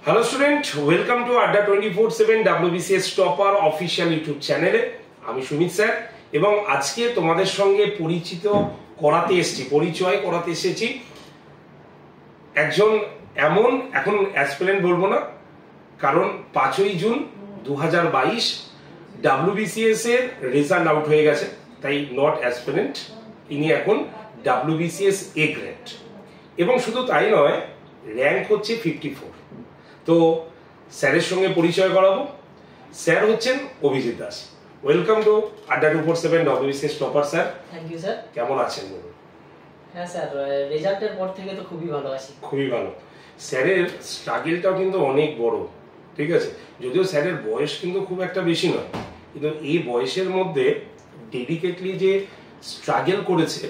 Hello student, welcome to আড্ডা 24/7 WBCS topper official YouTube চ্যানেলে। আমি সুমিত স্যার এবং আজকে তোমাদের সঙ্গে পরিচয় করাতে এসেছি একজন এমন, এখন অ্যাসপিরেন্ট বলবো না, কারণ 5ই জুন 2022 WBCS এর রেজাল্ট আউট হয়ে গেছে, তাই নট অ্যাসপিরেন্ট, ইনি এখন WBCS এ গ্রেড এবং শুধু তাই নয়, র্যাঙ্ক হচ্ছে 54। তো স্যারের সঙ্গে পরিচয় করাবো। স্যার হচ্ছেন অভিজিৎ দাস। ওয়েলকাম টু আড্ডা 24/7 WBCS topper sir. Thank you sir. কেমন আছেন বলুন? হ্যাঁ স্যার, রেজাল্টের পর থেকে তো খুবই ভালো আছি। খুবই ভালো। স্যারের স্ট্রাগলটাও কিন্তু অনেক বড়, ঠিক আছে? যদিও স্যারের বয়স কিন্তু খুব একটা বেশি নয়, কিন্তু এই বয়সের মধ্যে ডেডিকেটলি যে স্ট্রাগল করেছে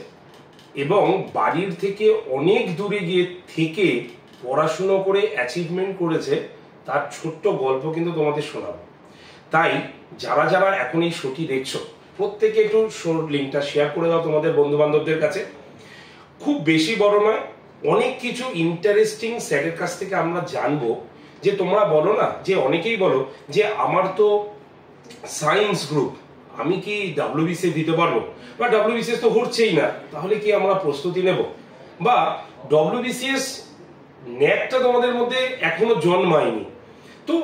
এবং বাড়ির থেকে অনেক দূরে গিয়ে থেকে পড়াশুনো করে অ্যাচিভমেন্ট করেছে, তার ছোট্ট গল্প কিন্তু তোমাদের শোনাবো। তাই যারা যারা এখন এই শোটি দেখছো, প্রত্যেকে একটু শোর লিঙ্কটা শেয়ার করে দাও তোমাদের বন্ধু বান্ধবদের কাছে। খুব বেশি বড় নয়, অনেক কিছু ইন্টারেস্টিং স্যারের কাছ থেকে আমরা জানবো। যে তোমরা বলো না, যে অনেকেই বলো যে আমার তো সায়েন্স গ্রুপ, আমি কি WBCS দিতে পারবো, বা WBCS তো হচ্ছেই না, তাহলে কি আমরা প্রস্তুতি নেব, বা WBCS ন্যাকটা তোমাদের মধ্যে এখনো জন্মায়নি। তো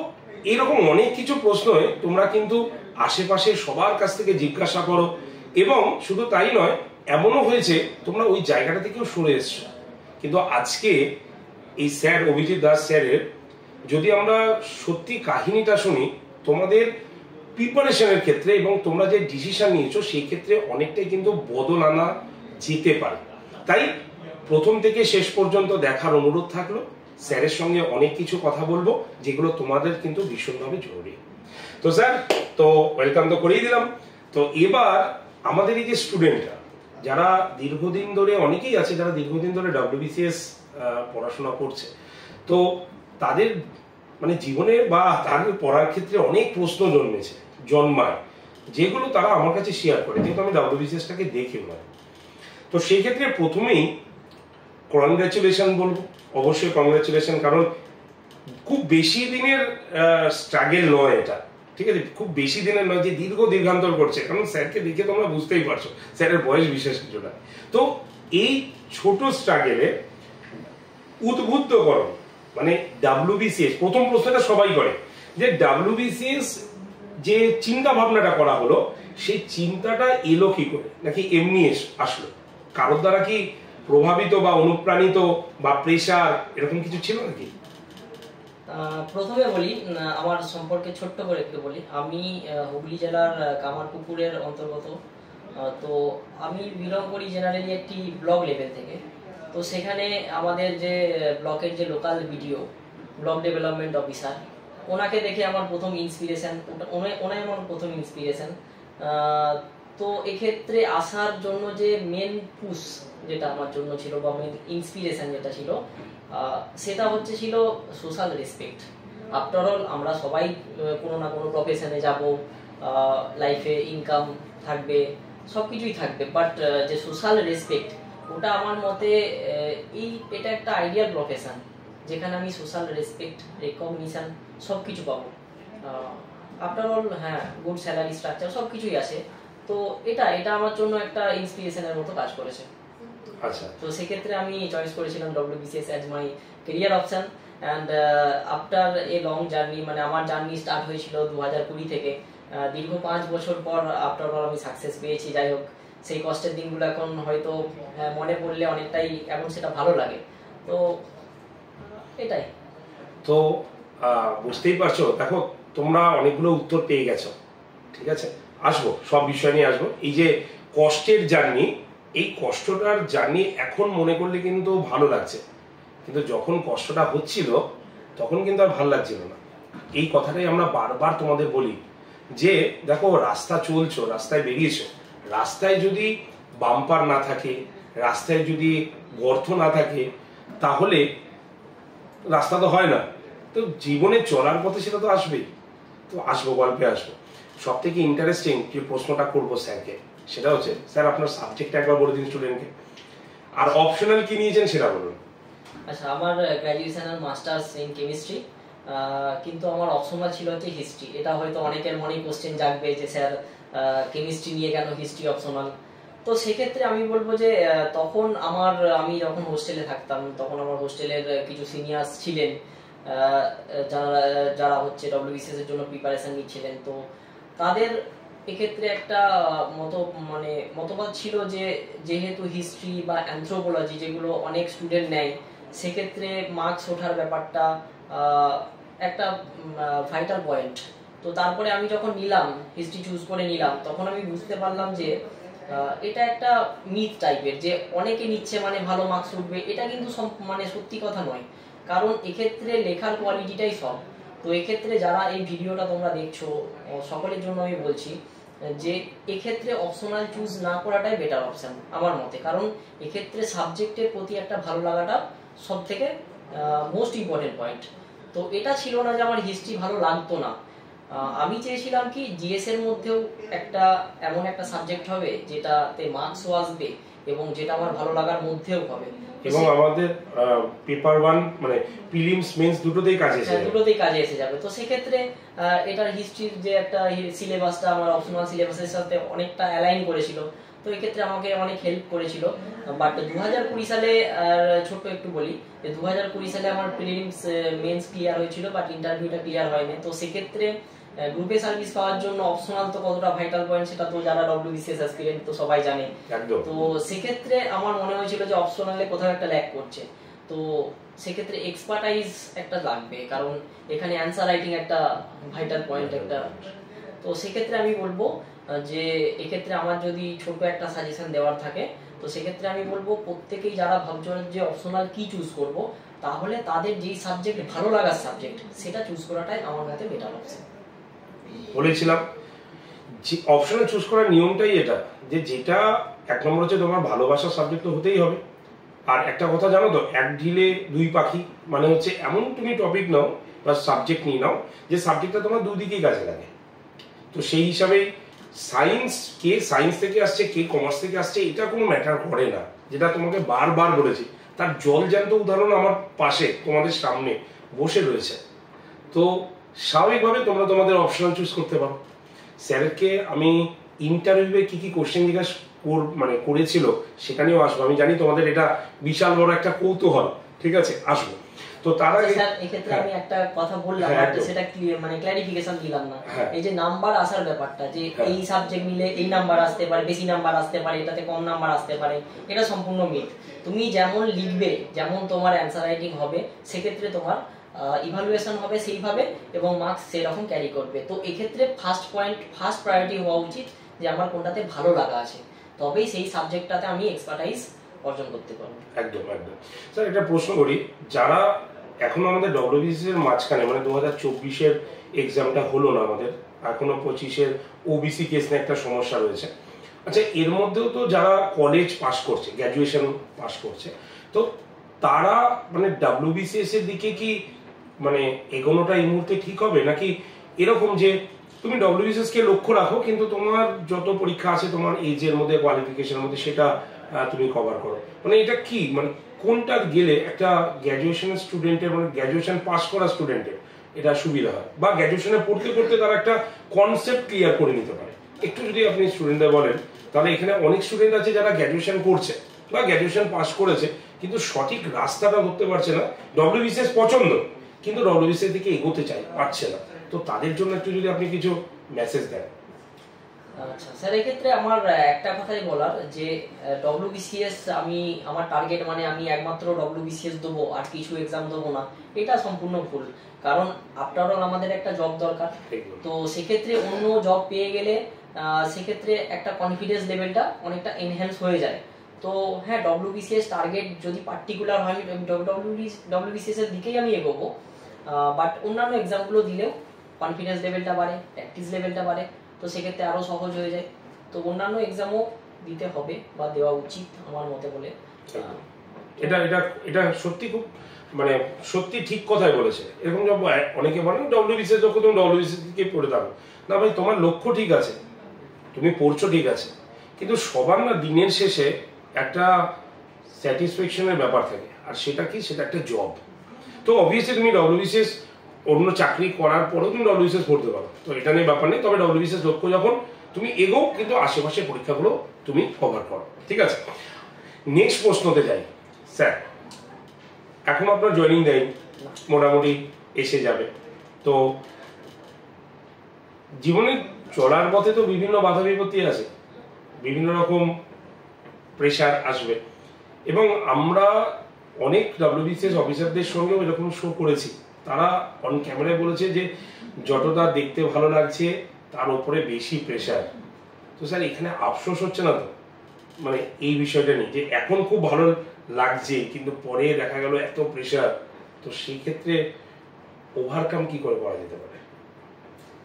এরকম অনেক কিছু প্রশ্ন তোমরা কিন্তু আশেপাশে সবার কাছ থেকে জিজ্ঞাসা করো, এবং শুধু তাই নয়, এমনও হয়েছে তোমরা ওই জায়গাটা থেকেও সরে এসছো। কিন্তু আজকে এই স্যার অভিজিৎ দাস স্যারের যদি আমরা সত্যি কাহিনীটা শুনি, তোমাদের প্রিপারেশনের ক্ষেত্রে এবং তোমরা যে ডিসিশন নিয়েছো সেই ক্ষেত্রে অনেকটাই কিন্তু বদল আনা যেতে পারে। তাই প্রথম থেকে শেষ পর্যন্ত দেখার অনুরোধ থাকলো। স্যারের সঙ্গে অনেক কিছু কথা বলবো যেগুলো তোমাদের কিন্তু ভীষণভাবে জরুরি। তো স্যার, তো ওয়েলকাম তো করেই দিলাম। তো এবার আমাদের এই যে স্টুডেন্টরা যারা দীর্ঘদিন ধরে, অনেকেই আছে যারা দীর্ঘদিন ধরে WBCS পড়াশোনা করছে, তো তাদের মানে জীবনে বা তাদের পড়ার ক্ষেত্রে অনেক প্রশ্ন জন্মায়, যেগুলো তারা আমার কাছে শেয়ার করে, যেহেতু আমি WBCSটাকে দেখি না। তো সেই ক্ষেত্রে প্রথমেই কংগ্রাচুলেশন বলবো, অবশ্যই কংগ্রাচুলেশন, কারণ খুব বেশি দিনের স্ট্রাগল নয় এটা, ঠিক আছে? খুব বেশি দিনের নয় যে দীর্ঘান্তর করছে, কারণ স্যারকে দেখে তোমরা বুঝতেই পারছো স্যারের বয়স বিশেষ কিছুটা। তো এই ছোট স্ট্রাগলে উদ্বুদ্ধকরণ, মানে WBCS, প্রথম প্রশ্নটা সবাই করে যে WBCS যে চিন্তা ভাবনাটা করা হলো, সেই চিন্তাটা এলো কি করে, নাকি এমনি আসলো? কারোর দ্বারা কি প্রভাবিত বা অনুপ্রাণিত বা প্রেশার এরকম কিছু ছিল নাকি? প্রথমে বলি, আমার সম্পর্কে ছোট্ট করে একটু বলি। আমি হুগলি জেলার কামারপুকুরের অন্তর্গত। তো আমি বিলং করি জেনারেলি একটি ব্লক লেভেল থেকে। তো সেখানে আমাদের যে ব্লকের যে local BDO, block development officer, ওনাকে দেখে আমার প্রথম ইন্সপিরেশন, ওনাই আমার প্রথম ইন্সপিরেশন। তো এক্ষেত্রে আসার জন্য যে মেন পুশ যেটা আমার জন্য ছিল, বা মেন ইন্সপিরেশন যেটা ছিল, সেটা ছিল সোশ্যাল রেসপেক্ট। আফটার অল আমরা সবাই কোনো না কোনো প্রফেশনে যাব, লাইফে ইনকাম থাকবে, সব কিছুই থাকবে, বাট যে সোশ্যাল রেসপেক্ট, ওটা আমার মতে এটা একটা আইডিয়াল প্রফেশন যেখানে আমি সোশ্যাল রেসপেক্ট, রেকগনিশন সব কিছু পাবো। আফটার অল হ্যাঁ, গুড স্যালারি স্ট্রাকচার সব কিছুই আছে। তো এটা আমার জন্য একটা ইন্সপিরেশনের মতো কাজ করেছে। আচ্ছা, তো সেক্ষেত্রে আমি চয়েস করেছিলাম WBCS as my career option. And after a long journey, মানে আমার জার্নি স্টার্ট হয়েছিল 2020 থেকে। দীর্ঘ 5 বছর পর আফটার অল আমি সাকসেস পেয়েছি। যাই হোক, সেই কষ্টের দিনগুলো এখন হয়তো মনে পড়লে অনেকটাই এখন সেটা ভালো লাগে। তো এটাই। তো বুঝতেই পারছো, দেখো তোমরা অনেকগুলো উত্তর পেয়ে গেছো, ঠিক আছে? আসবো, সব বিষয় নিয়ে আসবো। এই যে কষ্টের জার্নি, এই কষ্টটার জার্নি এখন মনে করলে কিন্তু ভালো লাগছে, কিন্তু যখন কষ্টটা হচ্ছিল তখন কিন্তু আর ভালো লাগছিল না। এই কথাটাই আমরা বারবার তোমাদের বলি যে দেখো, রাস্তা চলছো, রাস্তায় বেরিয়েছো, রাস্তায় যদি বাম্পার না থাকে, রাস্তায় যদি গর্ত না থাকে, তাহলে রাস্তা তো হয় না। তো জীবনে চলার পথে সেটা তো আসবেই। তো আসবো, গল্পে আসবো। সব থেকে ইন্টারেস্টিং যে প্রশ্নটা করবো স্যারকে, সেটা হচ্ছে, স্যার আপনার সাবজেক্টটা একবার বলে দিন স্টুডেন্টকে, আর অপশনাল কি নিয়েছেন সেটা বলুন। আচ্ছা, আমার গ্র্যাজুয়েশন আর মাস্টার্স ইন কেমিস্ট্রি, কিন্তু আমার অপশনাল ছিল হচ্ছে হিস্ট্রি। এটা হয়তো অনেকের মনেই কোশ্চেন জাগবে যে স্যার কেমিস্ট্রি নিয়ে কেন হিস্ট্রি অপশনাল। তো সেক্ষেত্রে আমি বলবো যে তখন আমি যখন হোস্টেলে থাকতাম তখন আমার হোস্টেলের কিছু সিনিয়র্স ছিলেন যারা যারা হচ্ছে ডব্লিউবিসিএস এর জন্য প্রিপারেশন নিচ্ছিলেন। তো তাদের এক্ষেত্রে একটা মতবাদ ছিল যে যেহেতু হিস্ট্রি বা অ্যানথ্রোপোলজি যেগুলো অনেক স্টুডেন্ট নেয়, সেক্ষেত্রে মার্কস ওঠার ব্যাপারটা একটা ভাইটাল পয়েন্ট। তো তারপরে আমি যখন নিলাম হিস্ট্রি চুজ করে নিলাম, তখন আমি বুঝতে পারলাম যে এটা একটা মিথ টাইপের, যে অনেকে নিচ্ছে মানে ভালো মার্কস উঠবে, এটা কিন্তু সত্যি কথা নয়। কারণ এক্ষেত্রে লেখার কোয়ালিটিটাই সব। তো এক্ষেত্রে যারা এই ভিডিওটা তোমরা দেখছো সকলের জন্য আমি বলছি যে এক্ষেত্রে অপশনাল চুজ না করাটাই বেটার অপশন আমার মতে। কারণ এক্ষেত্রে সাবজেক্টের প্রতি একটা ভালো লাগাটা সব থেকে মোস্ট ইম্পর্টেন্ট পয়েন্ট। তো এটা ছিল না যে আমার হিস্ট্রি ভালো লাগতো না, আমি চেয়েছিলাম কি জিএস এর মধ্যেও এমন একটা সাবজেক্ট হবে যেটাতে মার্কসও আসবে এবং যেটা আমার ভালো লাগার মধ্যেও হবে, এবং আমাদের পেপার 1 মানে প্রিলিমস মেন্স দুটোতেই কাজে এসে যাবে। তো সেক্ষেত্রে এটার হিস্ট্রির যে একটা সিলেবাসটা আমার অপশনাল সিলেবাসের সাথে অনেকটা অ্যালাইন করেছিল। তো এক্ষেত্রে আমাকে অনেক হেল্প করেছিল। বাট 2020 সালে ছোট্ট একটু বলি যে 2020 সালে আমার প্রিলিমস মেন্স ক্লিয়ার হয়েছিল, বাট ইন্টারভিউটা ক্লিয়ার হয়নি। তো সেক্ষেত্রে গ্রুপে সার্ভিস পাওয়ার জন্য অপশনাল তো কতটা ভাইটাল পয়েন্ট সেটা তো যারা ডব্লিউবিসিএস অ্যাসপিরেন্ট তো সবাই জানে। তো সেক্ষেত্রে আমার মনে হয়েছিল যে অপশনালে কোথাও একটা ল্যাক করছে। তো সেক্ষেত্রে এক্সপার্টাইজ একটা লাগবে, কারণ এখানে অ্যান্সার রাইটিং একটা ভাইটাল পয়েন্ট একটা। তো সেক্ষেত্রে আমি বলবো যে এক্ষেত্রে আমার যদি ছোট একটা সাজেশন দেওয়ার থাকে, তো সেক্ষেত্রে আমি বলবো প্রত্যেকেই যারা ভাবছো যে অপশনাল কি চুজ করব, তাহলে তাদের যেই সাবজেক্ট ভালো লাগার সাবজেক্ট সেটা চুজ করাটাই আমার মতে বেটার অপশন। বলেছিলাম যে অপশনাল চুজ করার নিয়মটাই এটা, যে যেটা এক নম্বর হচ্ছে তোমার ভালোবাসার সাবজেক্ট তো হতেই হবে। আর একটা কথা জানো তো, এক ঢিলে দুই পাখি, মানে হচ্ছে এমন তুমি টপিক নাও বা সাবজেক্ট নিয়ে নাও যে সাবজেক্টটা তোমার দুদিকেই কাজে লাগে। তো সেই হিসাবেই কে সায়েন্স থেকে আসছে কে কমার্স থেকে আসছে এটা কোনো ম্যাটার করে না। যেটা তোমাকে বারবার বলেছি, তার জলজ্যান্ত উদাহরণ আমার পাশে তোমাদের সামনে বসে রয়েছে। তো স্বাভাবিকভাবে তোমরা তোমাদের অপশনাল চুজ করতে পারো। স্যারকে আমি ইন্টারভিউয়ে কি কি কোশ্চেন জিজ্ঞাসা করেছিল সেটা নিয়েও আসবো। আমি জানি তোমাদের এটা বিশাল বড় একটা কৌতূহল, ঠিক আছে, আসবো। তো তার আগে স্যার এক্ষেত্রে আমি একটা কথা বললাম, সেটা ক্ল্যারিফিকেশন দিলাম না। এই যে নাম্বার আসার ব্যাপারটা, যে এই সাবজেক্ট নিলে এই নাম্বার আসতে পারে, বেশি নাম্বার আসতে পারে, এটাতে কম নাম্বার আসতে পারে, এটা সম্পূর্ণ মিথ। তুমি যেমন লিখবে, যেমন তোমার অ্যান্সার রাইটিং হবে, সেক্ষেত্রে তোমার ইভালুয়েশন হবে সেইভাবে এবং মার্কস সেরকম ক্যারি করবে। তো এক্ষেত্রে ফার্স্ট প্রায়োরিটি হওয়া উচিত যে আমার কোনটাতে ভালো লাগা আছে, তবেই সেই সাবজেক্টটাতে আমি এক্সপার্টাইজ অর্জন করতে পারবো। একদম একদম। স্যার একটা প্রশ্ন করি, যারা এখনো আমাদের ডব্লিউবিসিএস এর মাঝখানে, মানে 2024-এর এক্সামটা হলো না আমাদের, এখনো 25-এর ওবিসি কেস নিয়ে একটা সমস্যা রয়েছে। আচ্ছা, এর মধ্যেও তো যারা কলেজ পাস করছে, গ্র্যাজুয়েশন পাস করছে, তো তারা মানে ডব্লিউবিসিএস এর দিকে কি এগোনোটা এই মুহূর্তে ঠিক হবে, নাকি এরকম যে তুমি ডব্লিউবিসিএস কে লক্ষ্য রাখো কিন্তু তোমার যত পরীক্ষা আছে তোমার এজের মধ্যে, কোয়ালিফিকেশনের মধ্যে সেটা তুমি কভার করো? এটা কি কোনটা গেলে একটা গ্র্যাজুয়েশনের স্টুডেন্টের, গ্র্যাজুয়েশন পাস করা স্টুডেন্টের এটা সুবিধা হয়, বা গ্র্যাজুয়েশনে পড়তে পড়তে তারা একটা কনসেপ্ট ক্লিয়ার করে নিতে পারে? একটু যদি আপনি স্টুডেন্টদের বলেন, তাহলে এখানে অনেক স্টুডেন্ট আছে যারা গ্র্যাজুয়েশন করছে বা গ্র্যাজুয়েশন পাস করেছে কিন্তু সঠিক রাস্তাটা ধরতে পারছে না। ডব্লিউবিসিএস পছন্দ কিন্তু ডব্লিউবিসিএস দিকে এগোতে পারছে না। তো তাদের জন্য একটু যদি আপনি কিছু মেসেজ দেন। আচ্ছা স্যার, এক্ষেত্রে আমার একটা কথাই বলার যে ডব্লিউবিসিএস আমার টার্গেট আমি একমাত্র ডব্লিউবিসিএস দেবো আর কিছু এক্সাম দেবো না, এটা সম্পূর্ণ ভুল। কারণ আফটার অল আমাদের একটা জব দরকার। তো সেক্ষেত্রে অন্য জব পেয়ে গেলে সেক্ষেত্রে একটা কনফিডেন্স লেভেলটা অনেকটা এনহ্যান্স হয়ে যায়। তো হ্যাঁ, ডব্লিউবিসিএস টার্গেট যদি পার্টিকুলার হয়, ডব্লিউবিসিএস এর দিকেই আমি এগোবো। বাট অন্যান্য এক্সামগুলো দিলেও কনফিডেন্স লেভেলটা বাড়ে, প্র্যাকটিস লেভেলটা বাড়ে, তো সেক্ষেত্রে আরো সহজ হয়ে যায়। তো অন্যান্য এক্সামও দিতে হবে বা দেওয়া উচিত আমার মতে বলে। এটা এটা এটা সত্যি খুব সত্যি ঠিক কথাই বলেছে। এরকম অনেকে বলেন ডব্লিউবিসিএস যখন তুমি ডব্লিউবিসিএস দিকে পড়ে থাকো, না ভাই, তোমার লক্ষ্য ঠিক আছে, তুমি পড়ছো ঠিক আছে, কিন্তু সবার না দিনের শেষে একটা স্যাটিসফ্যাকশনের ব্যাপার থাকে, আর সেটা কি, সেটা একটা জব। তো অবভিয়াসলি তুমি ডব্লিউবিসিএস অন্য চাকরি করার পরেও তুমি ডব্লিউবিসিএস পড়তে পারো, তো এটা নিয়ে ব্যাপার নেই। তবে ডব্লিউবিসিএস লক্ষ্য যখন তুমি এগো, কিন্তু আশেপাশের পরীক্ষাগুলো তুমি কভার করো, ঠিক আছে। নেক্সট প্রশ্নতে যাই। স্যার, এখন আপনার জয়েনিং দেয়নি, মোটামুটি এসে যাবে, তো জীবনে চলার পথে তো বিভিন্ন বাধা বিপত্তি আছে, বিভিন্ন রকম প্রেশার আসবে, এবং আমরা অনেক ডব্লিউবিসিএস অফিসারদের সঙ্গেও এরকম শো করেছি, তারা অন ক্যামেরায় বলেছে যে যতটা দেখতে ভালো লাগছে তার উপরে বেশি প্রেশার। তো স্যার এখানে আফসোস হচ্ছে না তো, মানে এই বিষয়টা নিয়ে যে এখন খুব ভালো লাগছে কিন্তু পরে দেখা গেল এত প্রেশার, তো সেই ক্ষেত্রে ওভারকাম কি করে করা যেতে পারে?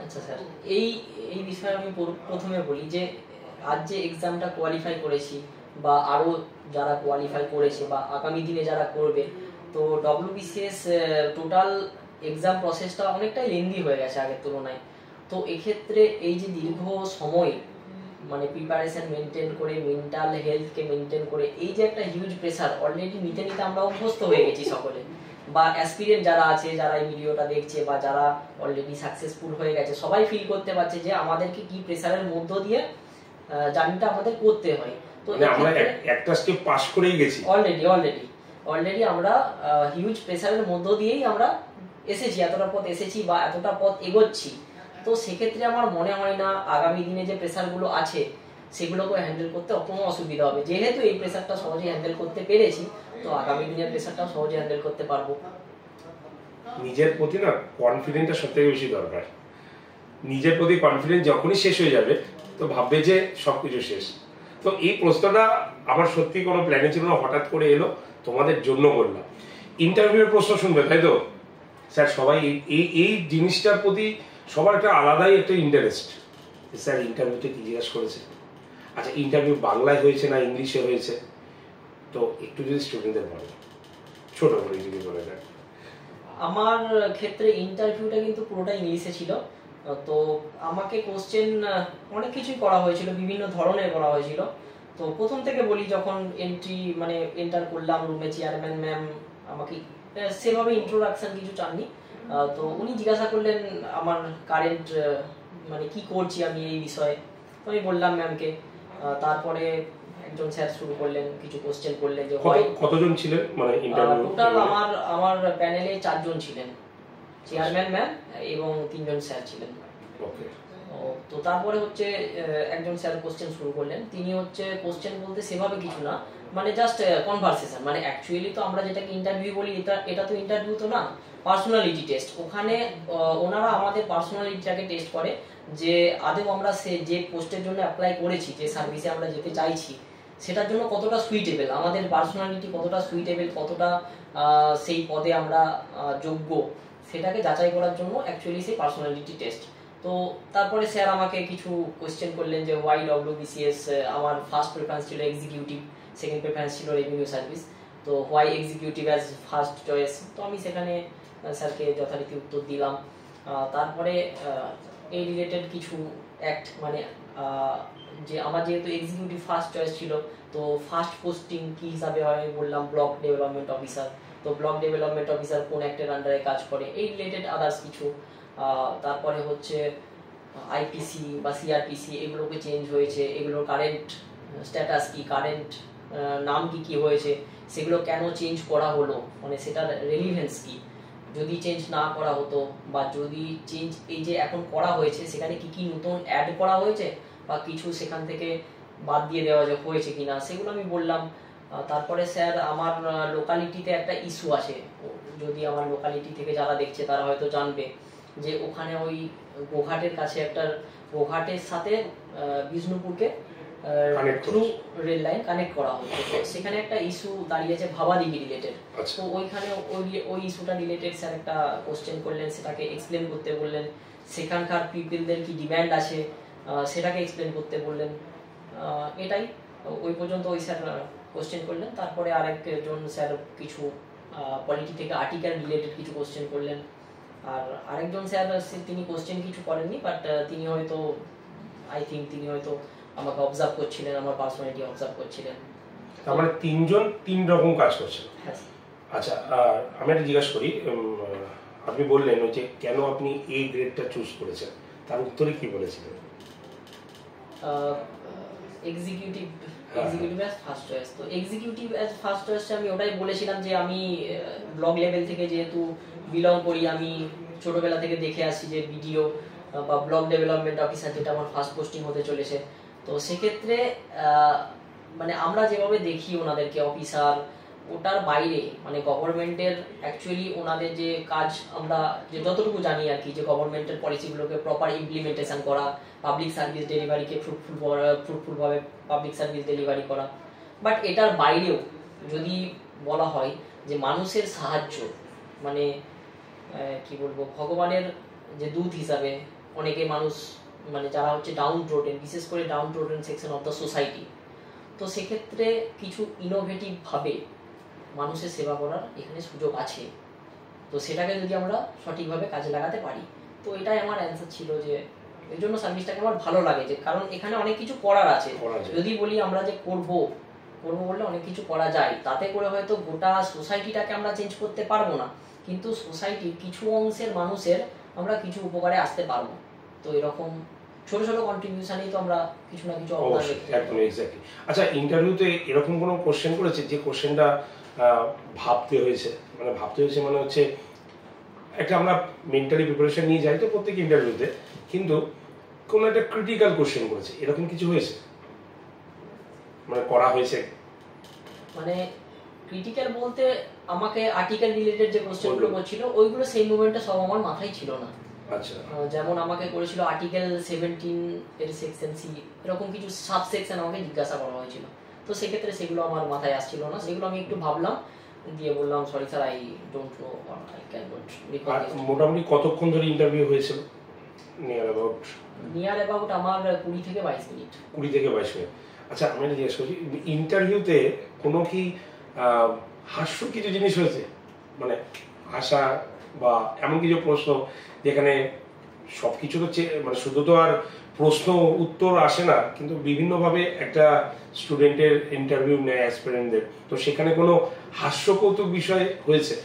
আচ্ছা স্যার, এই এই বিষয়ে আমি প্রথমে বলি যে আজ যে এক্সামটা কোয়ালিফাই করেছি বা আরও যারা কোয়ালিফাই করেছে বা আগামী দিনে যারা করবে, তো ডব্লিউবিসিএস টোটাল এক্সাম প্রসেসটা অনেকটাই লেন্দি হয়ে গেছে আগের তুলনায়। তো এক্ষেত্রে এই যে দীর্ঘ সময় মানে প্রিপারেশন মেনটেন করে, মেন্টাল হেলথকে মেনটেন করে, এই যে একটা হিউজ প্রেসার অলরেডি নিতে নিতে আমরা অভ্যস্ত হয়ে গেছি সকলে, বা অ্যাসপিরিয়েন্ট যারা আছে, যারা এই ভিডিওটা দেখছে বা যারা অলরেডি সাকসেসফুল হয়ে গেছে, সবাই ফিল করতে পারছে যে আমাদেরকে কি প্রেসারের মধ্য দিয়ে জার্নিটা আমাদের করতে হয়। তো আমরা একটা স্টেপ পাস করেই গেছি অলরেডি আমরা হিউজ প্রেসারের মধ্য দিয়েই আমরা এসেছি, এতটা পথ এসেছি বা এতটা পথ এগোচ্ছি। তো সেক্ষেত্রে আমার মনে হয় না আগামী দিনে যে প্রেসারগুলো আছে সেগুলোকে হ্যান্ডেল করতে কোনো অসুবিধা হবে। যেহেতু এই প্রেসারটা সহজে হ্যান্ডেল করতে পেরেছি, তো আগামী দিনের প্রেসারটাও সহজে হ্যান্ডেল করতে পারবো। নিজের প্রতি না কনফিডেন্সটা সবথেকে বেশি দরকার। নিজের প্রতি কনফিডেন্স যখনই শেষ হয়ে যাবে তো ভাববে যে সবকিছু শেষ। তো এই প্রশ্নটা আমার সত্যি কোনো প্ল্যানে ছিল না, হঠাৎ করে এলো, তোমাদের জন্য করলাম। ইন্টারভিউয়ের প্রশ্ন শুনবে তাই তো স্যার? সবাই এই জিনিসটার প্রতি সবার একটা আলাদাই একটা ইন্টারেস্ট। স্যার ইন্টারভিউতে কি জিজ্ঞাসা করেছে? আচ্ছা, ইন্টারভিউ বাংলায় হয়েছে না ইংলিশে হয়েছে? তো একটু যদি স্টুডেন্টদের বলো, ছোট করে যদি বলে দেয়। আমার ক্ষেত্রে ইন্টারভিউটা কিন্তু পুরোটা ইংলিশে ছিল। তো আমাকে কোশ্চেন অনেক কিছুই করা হয়েছিল, বিভিন্ন ধরনের করা হয়েছিল। তো প্রথম থেকে বলি, যখন এন্টার করলাম রুমে, চেয়ারম্যান ম্যাম আমাকে সেভাবে ইন্ট্রোডাকশন কিছু চাননি। তো উনি জিজ্ঞাসা করলেন আমার কারেন্ট মানে কি করছি আমি এই বিষয়ে। তো আমি বললাম ম্যামকে। তারপরে একজন স্যার শুরু করলেন, কিছু কোশ্চেন করলেন যে কতজন ছিলেন মানে ইন্টারভিউ? টোটাল আমার প্যানেলে 4 জন ছিলেন, চেয়ারম্যান ম্যাম এবং 3 জন স্যার ছিলেন। ওকে। তো তারপরে হচ্ছে একজন স্যার কোশ্চেন শুরু করলেন। তিনি হচ্ছে কোশ্চেন বলতে সেভাবে কিছু না, মানে জাস্ট কনভারসেশন, মানে অ্যাকচুয়ালি তো আমরা যেটাকে ইন্টারভিউ বলি, এটা তো ইন্টারভিউ তো না, পার্সোনালিটি টেস্ট। ওখানে ওনারা আমাদের পার্সোনালিটিটাকে টেস্ট করে যে আদৌ আমরা যে পোস্টের জন্য অ্যাপ্লাই করেছি, যে সার্ভিসে আমরা যেতে চাইছি, সেটার জন্য কতটা সুইটেবল, আমাদের পার্সোনালিটি কতটা সুইটেবল, কতটা সেই পদে আমরা যোগ্য, সেটাকে যাচাই করার জন্য অ্যাকচুয়ালি সেই পার্সোনালিটি টেস্ট। তো তারপরে স্যার আমাকে কিছু কোয়েশ্চেন করলেন যে ওয়াই ডব্লিউবিসিএস। আমার ফার্স্ট প্রেফারেন্স ছিল এক্সিকিউটিভ, সেকেন্ড প্রেফারেন্স ছিল রেভিনিউ সার্ভিস। তো why executive as first choice? তো আমি সেখানে স্যারকে যথারীতি উত্তর দিলাম। তারপরে এই রিলেটেড কিছু অ্যাক্ট, মানে যে আমার যেহেতু এক্সিকিউটিভ ফার্স্ট চয়েস ছিল, তো ফার্স্ট পোস্টিং কি হিসাবে হয় বললাম ব্লক ডেভেলপমেন্ট অফিসার। তো ব্লক ডেভেলপমেন্ট অফিসার কোন অ্যাক্টের আন্ডারে কাজ করে, এই রিলেটেড আদার্স কিছু। তারপরে হচ্ছে আইপিসি বা সিআরপিসি এগুলোকে চেঞ্জ হয়েছে, এগুলোর কারেন্ট স্ট্যাটাস কি, কারেন্ট নাম কি হয়েছে, সেগুলো কেন চেঞ্জ করা হলো, মানে সেটার রেলিভেন্স কি, যদি চেঞ্জ না করা হতো বা যদি চেঞ্জ এই যে এখন করা হয়েছে সেখানে কি নতুন অ্যাড করা হয়েছে বা কিছু সেখান থেকে বাদ দিয়ে দেওয়া হয়েছে কিনা, সেগুলো আমি বললাম। তারপরে স্যার আমার লোকালিটিতে একটা ইস্যু আছে, যদি আমার লোকালিটি থেকে যারা দেখছে তারা হয়তো জানবে যে ওখানে ওই গোঘাটের কাছে একটা, গোঘাটের সাথে বিষ্ণুপুরকে থ্রু রেল লাইন কানেক্ট করা হচ্ছে। তো সেখানে একটা ইস্যু দাঁড়িয়েছে ভাবাদিঘি রিলেটেড। তো ওইখানে ওই ইস্যুটা রিলেটেড স্যার একটা কোশ্চেন করলেন, সেটাকে এক্সপ্লেন করতে বললেন। সেখানকার পিপলদের কি ডিম্যান্ড আছে সেটাকে এক্সপ্লেন করতে বললেন। এটাই, ওই পর্যন্ত ওই স্যার কোশ্চেন করলেন। তারপরে আরেকজন স্যার কিছু পলিটি থেকে আর্টিকেল রিলেটেড কিছু কোশ্চেন করলেন। আর আরেকজন স্যার তিনি কোশ্চেন কিছু করেননি, বাট তিনি হয়তো আই থিঙ্ক তিনি হয়তো আমাকে অবজার্ভ করছিলেন, আমার পার্সোনালিটি অবজার্ভ করছিলেন। আমরা 3 জন 3 রকম কাজ করছিলাম। আচ্ছা, আমি একটা জিজ্ঞাসা করি, আপনি বললেন ওই যে কেন আপনি এই গ্রেডটা চুজ করেছেন, তার উত্তরে কি বলেছিলেন? Executive executive as first choice. তো এক্সিকিউটিভ অ্যাজ ফার্স্ট চয়েস আমি ওটাই বলেছিলাম যে আমি ব্লগ লেভেল থেকে যেহেতু বিলং করি, আমি ছোটবেলা থেকে দেখে আসি যে ভিডিও বা ব্লগ ডেভেলপমেন্ট অফিসার যেটা আমার ফার্স্ট পোস্টিং হতে চলেছে। তো সেক্ষেত্রে মানে আমরা যেভাবে দেখি ওনাদেরকে অফিসার, ওটার বাইরে মানে গভর্নমেন্টের অ্যাকচুয়ালি ওনাদের যে কাজ আমরা যে যতটুকু জানি আর কি, যে গভর্নমেন্টের পলিসিগুলোকে প্রপার ইমপ্লিমেন্টেশন করা, পাবলিক সার্ভিস ডেলিভারিকে ফ্রুটফুলভাবে পাবলিক সার্ভিস ডেলিভারি করা। বাট এটার বাইরেও যদি বলা হয় যে মানুষের সাহায্য, মানে কি বলবো, ভগবানের যে দূত হিসাবে অনেকে মানুষ মানে যারা হচ্ছে ডাউন ট্রোডেন, বিশেষ করে down trodden section of the society, তো সেক্ষেত্রে কিছু ইনোভেটিভ ভাবে মানুষের সেবা করার এখানে সুযোগ আছে। তো সেটাকে যদি আমরা সঠিকভাবে কাজে লাগাতে পারি, তো এটাই আমার অ্যান্সার ছিল যে এই জন্য সার্ভিসটাকে আমার ভালো লাগে, যে কারণ এখানে অনেক কিছু করার আছে। যদি বলি আমরা যে করবো বললে অনেক কিছু করা যায়, তাতে করে হয়তো গোটা সোসাইটিটাকে আমরা চেঞ্জ করতে পারবো না, কিন্তু সোসাইটির কিছু অংশের মানুষের আমরা কিছু উপকারে আসতে পারবো। তো এরকম ছোট ছোট কন্ট্রিবিউশনই তো আমরা কিছু না কিছু অবদান রাখতে পারি। একদম এক্স্যাক্টলি। আচ্ছা, ইন্টারভিউতে এরকম কোনো কোশ্চেন করেছে যে কোশ্চেনটা ভাবতে হয়েছে, মানে হচ্ছে একটা আমরা মেন্টালি প্রিপারেশন নিয়ে যাই তো প্রত্যেক ইন্টারভিউতে, কিন্তু কোনো একটা ক্রিটিক্যাল কোশ্চেন করেছে, এরকম কিছু হয়েছে, মানে করা হয়েছে? মানে ক্রিটিক্যাল বলতে আমাকে আর্টিকেল রিলেটেড যে কোশ্চেনগুলো করছিল ওইগুলো সেই মোমেন্টে সব আমার মাথায় ছিল না। আচ্ছা। যেমন আমাকে করেছিল আর্টিকেল 17 এর সেকশন সি, এরকম কিছু সাব সেকশন আমাকে জিজ্ঞাসা করা হয়েছিল। তো সেক্ষেত্রে সেগুলো আমার মাথায় আসছিল না, সেগুলো আমি একটু ভাবলাম, দিয়ে বললাম sorry sir, I don't know, I can not recall. মোটামুটি কতক্ষণ ধরে ইন্টারভিউ হয়েছিল? নিয়ার অ্যাবাউট আমার 20 থেকে 22 মিনিট। 20 থেকে 22 মিনিট। আচ্ছা, আমি জিজ্ঞেস করছি, ইন্টারভিউতে কোনো কি হাস্য কিছু জিনিস হয়েছে, মানে হাসা বা এমন কিছু প্রশ্ন যেখানে সবকিছু হচ্ছে, মানে শুধু তো আর প্রশ্ন উত্তর আসে না, কিন্তু বিভিন্নভাবে একটা স্টুডেন্টের ইন্টারভিউ নেয় অ্যাসপিরেন্টদের, তো সেখানে কোনো হাস্য কৌতুক বিষয় হয়েছে?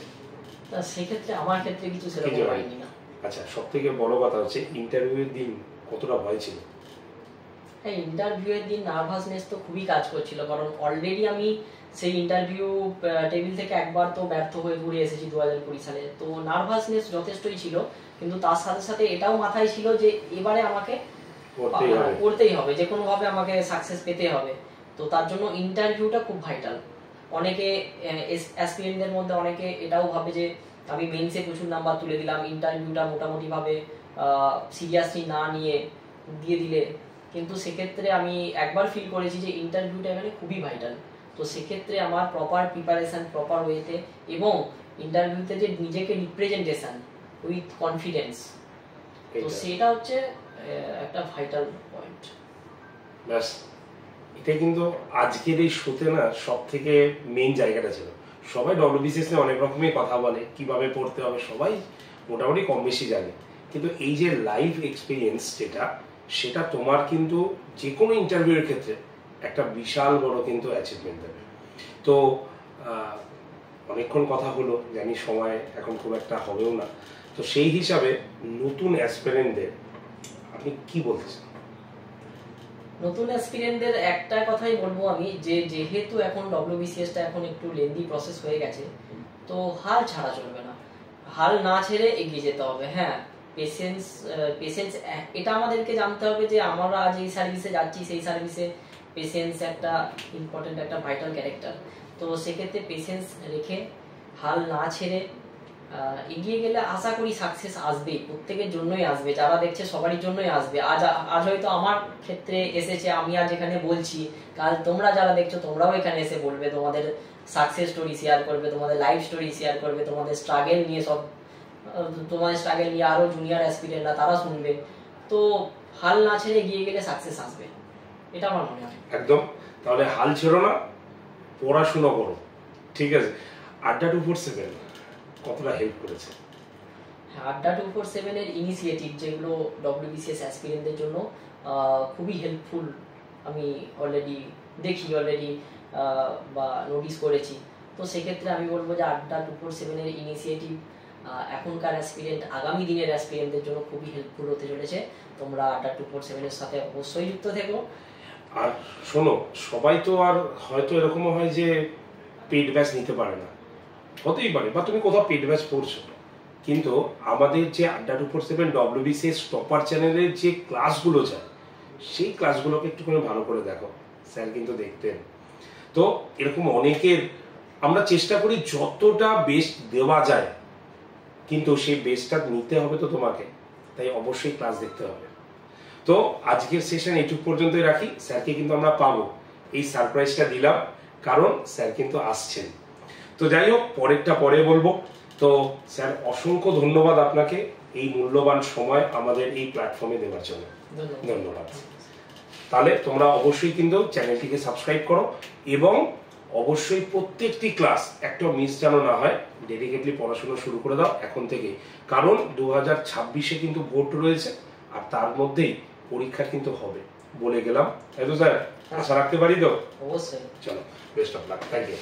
সেক্ষেত্রে আমার ক্ষেত্রে কিছু সেরকম হয়নি না। আচ্ছা, সব থেকে বড় কথা হচ্ছে ইন্টারভিউয়ের দিন কতটা ভয় ছিল? হ্যাঁ, ইন্টারভিউয়ের দিন নার্ভাসনেস তো খুবই কাজ করছিল, কারণ অলরেডি আমি সেই ইন্টারভিউ টেবিল থেকে একবার তো ব্যর্থ হয়ে ঘুরে এসেছি 2020 সালে। তো নার্ভাসনেস যথেষ্টই ছিল, কিন্তু তার সাথে সাথে এটাও মাথায় ছিল যে এবারে আমাকে করতেই হবে, যে কোনো ভাবে আমাকে সাকসেস পেতে হবে। তো তার জন্য ইন্টারভিউটা খুব ভাইটাল। অনেকে অ্যাসপিরেন্টদের মধ্যে অনেকে এটাও ভাবে যে আমি মেইনসে প্রচুর নাম্বার তুলে দিলাম, ইন্টারভিউটা মোটামুটি ভাবে সিরিয়াসলি না নিয়ে দিয়ে দিলে, কিন্তু সেক্ষেত্রে আমি একবার ফিল করেছি যে ইন্টারভিউটা এখানে খুবই ভাইটাল। তো সেক্ষেত্রে আমার প্রপার প্রিপারেশন, প্রপার ওয়েতে, এবং ইন্টারভিউতে যে নিজেকে রিপ্রেজেন্টেশন উইথ কনফিডেন্স, তো সেটা হচ্ছে একটা ভাইটাল পয়েন্ট। ব্যাস, এটা কিন্তু আজকের এই শোতে না সব থেকে মেইন জায়গাটা ছিল। সবাই ডব্লিউবিসিএস নিয়ে অনেক রকমই কথা বলে, কিভাবে পড়তে হবে সবাই মোটামুটি কম বেশি জানে, কিন্তু এই যে লাইভ এক্সপিরিয়েন্স যেটা, সেটা তোমার কিন্তু যে কোনো ইন্টারভিউয়ের ক্ষেত্রে একটা বিশাল বড় কিন্তু অ্যাচিভমেন্ট দেবে। তো অনেকক্ষণ কথা হলো, জানি সময় এখন খুব একটা হবেও না, তো সেই হিসাবে নতুন অ্যাসপিরেন্টদের আপনি কি বলতেছেন? নতুন অ্যাসপিরেন্টদের একটা কথাই বলবো আমি, যে যেহেতু এখন ডব্লিউবিসিএসটা এখন একটু লেন্দি প্রসেস হয়ে গেছে, তো হাল ছাড়া চলবে না, হাল না ছেড়ে এগিয়ে যেতে হবে। হ্যাঁ, পেশেন্স, এটা আমাদেরকে জানতে হবে যে আমরা আজ এই সার্ভিসে যাচ্ছি, সেই সার্ভিসে পেশেন্স একটা ইম্পর্টেন্ট, একটা ভাইটাল ক্যারেক্টার। তো সেক্ষেত্রে পেশেন্স রেখে হাল না ছেড়ে এগিয়ে গেলে আশা করি সাকসেস আসবেই, প্রত্যেকের জন্যই আসবে, যারা দেখছে সবারই জন্যই আসবে। আজ হয়তো আমার ক্ষেত্রে এসেছে, আমি আজ এখানে বলছি, কাল তোমরা যারা দেখছো তোমরাও এখানে এসে বলবে, তোমাদের সাকসেস স্টোরি শেয়ার করবে, তোমাদের লাইফ স্টোরি শেয়ার করবে, তোমাদের স্ট্রাগল নিয়ে আরো জুনিয়র অ্যাসপিরেন্টরা তারা শুনবে। তো হাল না ছেড়ে এগিয়ে গেলে সাকসেস আসবে, এটা আমার মনে হয়। একদম। তাহলে হাল ছেড়ো না, পড়াশোনা করো, ঠিক আছে? আড্ডা 247 কতটা হেল্প করেছে? আড্ডা 247 এর ইনিশিয়েটিভ যেগুলো ডব্লিউবিসিএস অ্যাসপিরেন্টদের জন্য খুবই হেল্পফুল, আমি অলরেডি বা নোটিস করেছি। তো সেক্ষেত্রে আমি বলবো যে আড্ডা 247 এর ইনিশিয়েটিভ এখনকার অ্যাসপিরেন্ট, আগামী দিনের অ্যাসপিরেন্টদের জন্য খুবই হেল্পফুল হতে চলেছে। তোমরা আড্ডা 247 এর সাথে অবশ্যই যুক্ত থেকো। আর শোনো, সবাই তো আর হয়তো এরকমও হয় যে পেড ব্যাচ নিতে পারে না, হতেই পারে, বা তুমি কোথাও পেড ব্যাচ পড়ছো, কিন্তু আমাদের যে আড্ডা 247 WBCS টপার চ্যানেলের যে ক্লাসগুলো যায়, সেই ক্লাসগুলোকে একটুখানি ভালো করে দেখো। স্যার কিন্তু দেখতেন। তো এরকম অনেকের আমরা চেষ্টা করি যতটা বেস্ট দেওয়া যায়, কিন্তু সেই বেস্টটা নিতে হবে তো তোমাকে, তাই অবশ্যই ক্লাস দেখতে হবে। তো আজকের সেশন এইটুকু পর্যন্তই রাখি। স্যারকে কিন্তু আমরা পাবো, এই সারপ্রাইজটা দিলাম, কারণ স্যার কিন্তু আসছেন। তো যাই হোক, পরেরটা পরে বলবো। তো স্যার, অসংখ্য ধন্যবাদ আপনাকে এই মূল্যবান সময় আমাদের এই প্ল্যাটফর্মে দেওয়ার জন্য। ধন্যবাদ। তাহলে তোমরা অবশ্যই কিন্তু চ্যানেলটিকে সাবস্ক্রাইব করো, এবং অবশ্যই প্রত্যেকটি ক্লাস একটা মিস যেন না হয়, ডেডিকেটলি পড়াশোনা শুরু করে দাও এখন থেকে, কারণ 2026-এ কিন্তু ভোট রয়েছে, আর তার মধ্যেই পরীক্ষা কিন্তু হবে, বলে গেলাম। তাই তো স্যার, আশা রাখতে পারি তো? অবশ্যই। চলো, best of luck. Thank you.